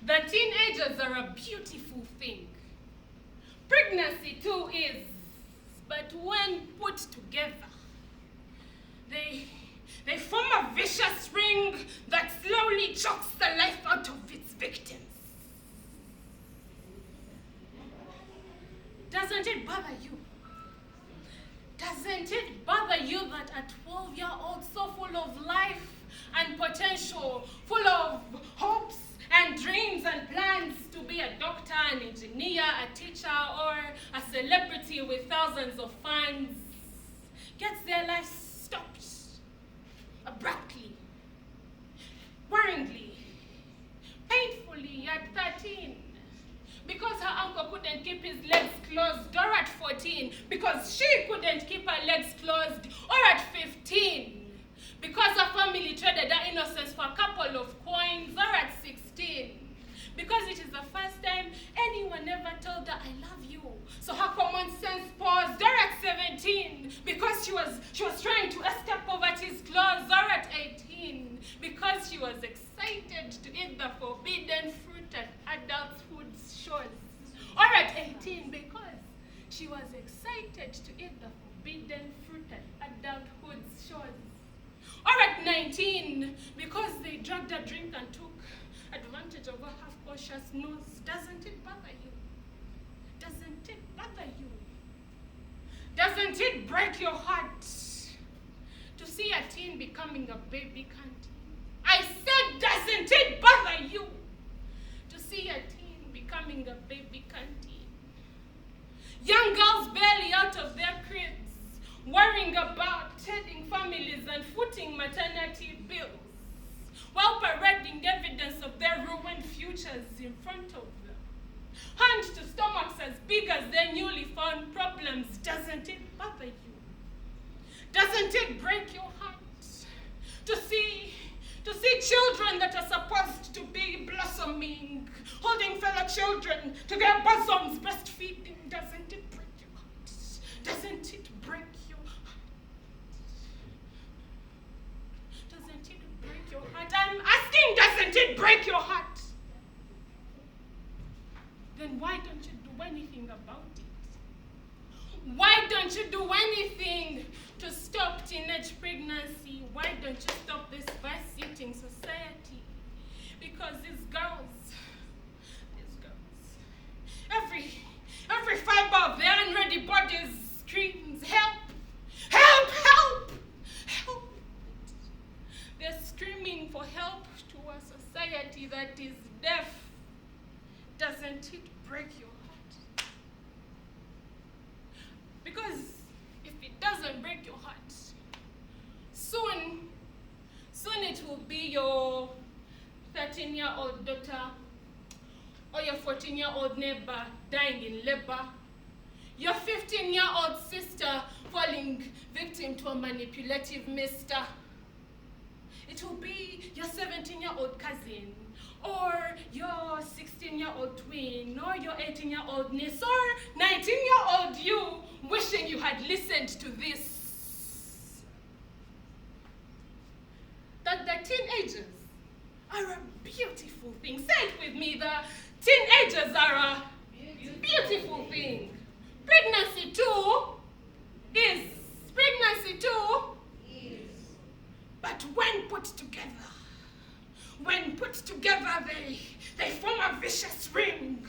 The teenagers are a beautiful thing. Pregnancy too is, but when put together, they form a vicious ring that slowly chokes the life out of its victims. Doesn't it bother you? Doesn't it bother you that a 12-year-old so full of life and potential, full of hopes and dreams and plans to be a doctor, an engineer, a teacher, or a celebrity with thousands of fans, gets their life stopped abruptly, worryingly, painfully at 13? Because her uncle couldn't keep his legs closed, or at 14, because she couldn't keep her legs closed, or at 15, because her family traded her innocence for a couple of coins, or at 16, because it is the first time anyone ever told her, I love you. So her common sense paused, or at 17, because she was trying to escape poverty's claws, or at 18, because she was excited to eat the forbidden fruit at adulthood's shores, or at 18, because she was excited to eat the forbidden fruit at adulthood's shores, or at 19, because they dragged her drink and took advantage of her half-cautious nose. Doesn't it bother you? Doesn't it bother you? Doesn't it break your heart to see a teen becoming a baby canteen? I said, doesn't it bother you to see a teen becoming a baby canteen? Young girls barely out of their cribs, worrying about heading families and footing maternity bills, while parading evidence of their ruined futures in front of them. Hand to stomachs as big as their newly found problems. Doesn't it bother you? Doesn't it break your heart to see children that are supposed to be blossoming, holding fellow children to their bosoms, breastfeeding? Doesn't it break your heart? Doesn't it break your heart? Doesn't it break your heart? I'm asking, doesn't it break your heart? Then why don't you do anything about it? Why don't you do anything to stop teenage pregnancy? Why don't you stop this vice-eating society? Because these girls, every fiber of their unready bodies screams, help, help, help, help. They're screaming for help to a society that is deaf. Doesn't it break your heart? Because if it doesn't break your heart, soon it will be your 13-year-old daughter or your 14-year-old neighbor dying in labor, your 15-year-old sister falling victim to a manipulative mister. It will be your 17-year-old cousin, or your 16-year-old twin, or your 18-year-old niece, or 19-year-old you wishing you had listened to this. That the teenagers are a beautiful thing. Say it with me, the teenagers are a beautiful thing. Pregnancy too is. But when put together, they form a vicious ring